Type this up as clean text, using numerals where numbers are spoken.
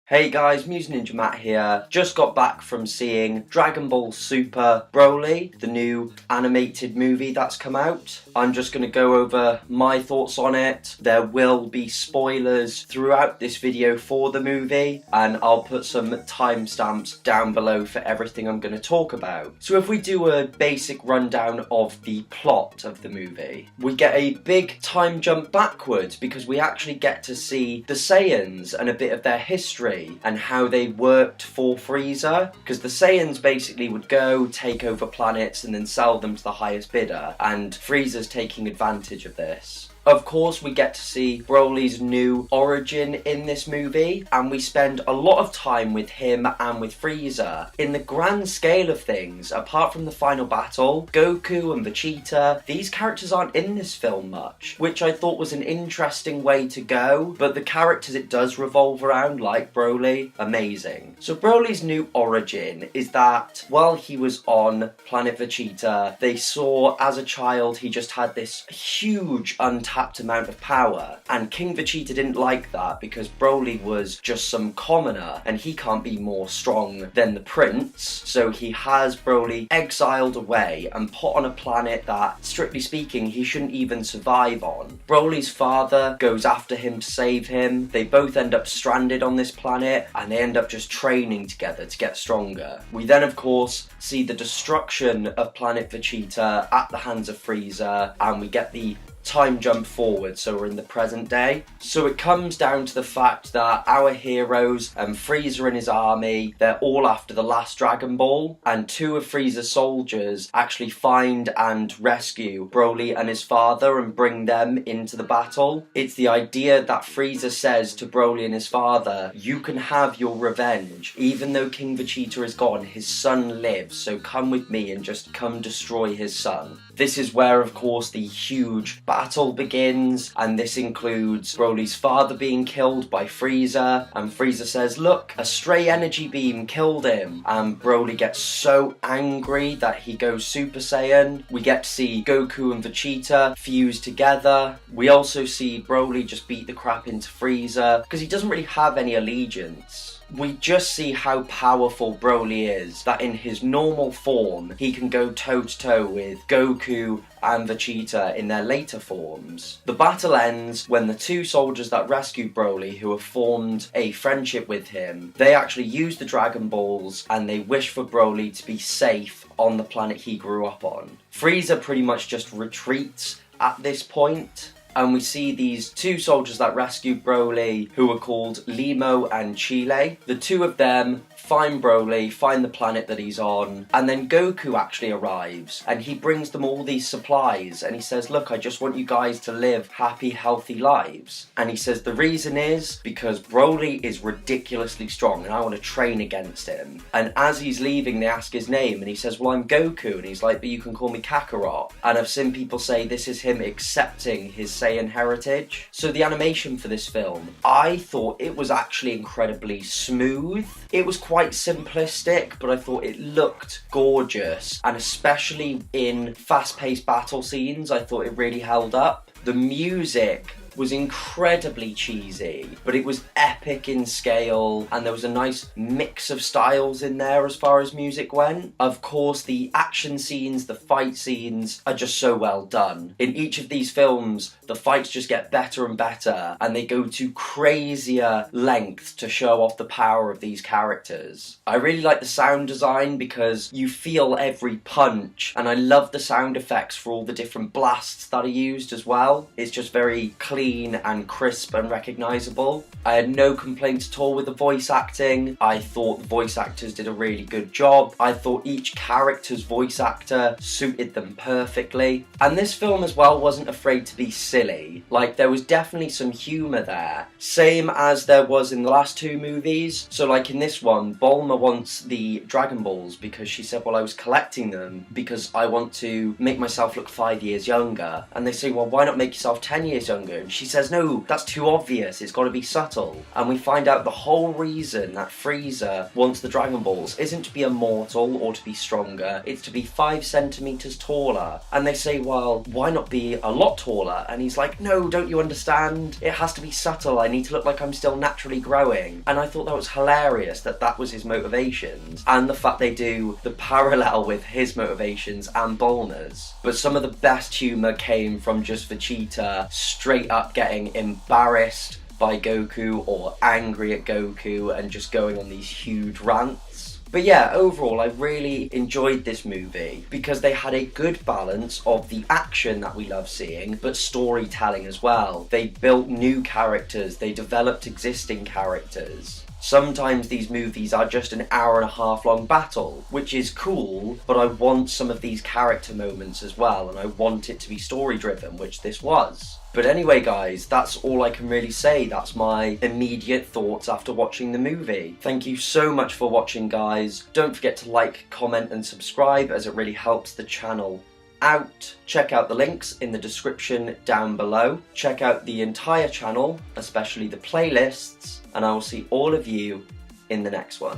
Hey guys, musicninjamat here. Just got back from seeing Dragon Ball Super Broly, the new animated movie that's come out. I'm just going to go over my thoughts on it. There will be spoilers throughout this video for the movie, and I'll put some timestamps down below for everything I'm going to talk about. So if we do a basic rundown of the plot of the movie, we get a big time jump backwards because we actually get to see the Saiyans and a bit of their history and how they worked for Frieza, because the Saiyans basically would go take over planets and then sell them to the highest bidder, and Frieza's taking advantage of this. Of course, we get to see Broly's new origin in this movie, and we spend a lot of time with him and with Frieza. In the grand scale of things, apart from the final battle, Goku and Vegeta, these characters aren't in this film much, which I thought was an interesting way to go, but the characters it does revolve around, like Broly, amazing. So Broly's new origin is that while he was on planet Vegeta, they saw as a child he just had this huge untapped amount of power, and King Vegeta didn't like that because Broly was just some commoner and he can't be more strong than the prince, so he has Broly exiled away and put on a planet that, strictly speaking, he shouldn't even survive on. Broly's father goes after him to save him. They both end up stranded on this planet and they end up just training together to get stronger. We then of course see the destruction of planet Vegeta at the hands of Frieza, and we get the time jump forward, so we're in the present day. So it comes down to the fact that our heroes and Frieza and his army, they're all after the last Dragon Ball, and two of Frieza's soldiers actually find and rescue Broly and his father and bring them into the battle. It's the idea that Frieza says to Broly and his father, you can have your revenge. Even though King Vegeta is gone, his son lives, so come with me and just come destroy his son. This is where, of course, the huge battle begins, and this includes Broly's father being killed by Frieza, and Frieza says, look, a stray energy beam killed him, and Broly gets so angry that he goes Super Saiyan. We get to see Goku and Vegeta fuse together. We also see Broly just beat the crap into Frieza, because he doesn't really have any allegiance. We just see how powerful Broly is, that in his normal form, he can go toe-to-toe with Goku and Vegeta in their later forms. The battle ends when the two soldiers that rescued Broly, who have formed a friendship with him, they actually use the Dragon Balls and they wish for Broly to be safe on the planet he grew up on. Frieza pretty much just retreats at this point, and we see these two soldiers that rescued Broly, who are called Limo and Chile. The two of them find Broly, find the planet that he's on, and then Goku actually arrives, and he brings them all these supplies, and he says, look, I just want you guys to live happy, healthy lives. And he says the reason is because Broly is ridiculously strong, and I want to train against him. And as he's leaving, they ask his name, and he says, well, I'm Goku, and he's like, but you can call me Kakarot. And I've seen people say this is him accepting his Saiyan heritage. So the animation for this film, I thought it was actually incredibly smooth. It was quite simplistic, but I thought it looked gorgeous, and especially in fast-paced battle scenes, I thought it really held up. The music was incredibly cheesy, but it was epic in scale, and there was a nice mix of styles in there as far as music went. Of course, the action scenes, the fight scenes are just so well done. In each of these films, the fights just get better and better, and they go to crazier lengths to show off the power of these characters. I really like the sound design because you feel every punch, and I love the sound effects for all the different blasts that are used as well. It's just very clean and crisp and recognisable. I had no complaints at all with the voice acting. I thought the voice actors did a really good job. I thought each character's voice actor suited them perfectly. And this film as well wasn't afraid to be silly. Like, there was definitely some humour there. Same as there was in the last two movies. So like in this one, Bulma wants the Dragon Balls because she said, well, I was collecting them because I want to make myself look 5 years younger. And they say, well, why not make yourself 10 years younger? And she says, no, that's too obvious, it's got to be subtle. And we find out the whole reason that Frieza wants the Dragon Balls isn't to be immortal or to be stronger, it's to be 5 centimeters taller. And they say, well, why not be a lot taller? And he's like, no, don't you understand? It has to be subtle, I need to look like I'm still naturally growing. And I thought that was hilarious that that was his motivations, and the fact they do the parallel with his motivations and Bulma's. But some of the best humour came from just Vegeta straight up getting embarrassed by Goku or angry at Goku and just going on these huge rants. But yeah, overall I really enjoyed this movie because they had a good balance of the action that we love seeing, but storytelling as well. They built new characters, they developed existing characters. Sometimes these movies are just an hour and a half long battle, which is cool, but I want some of these character moments as well, and I want it to be story driven, which this was. But anyway guys, that's all I can really say. That's my immediate thoughts after watching the movie. Thank you so much for watching guys. Don't forget to like, comment and subscribe as it really helps the channel out. Check out the links in the description down below. Check out the entire channel, especially the playlists, and I will see all of you in the next one.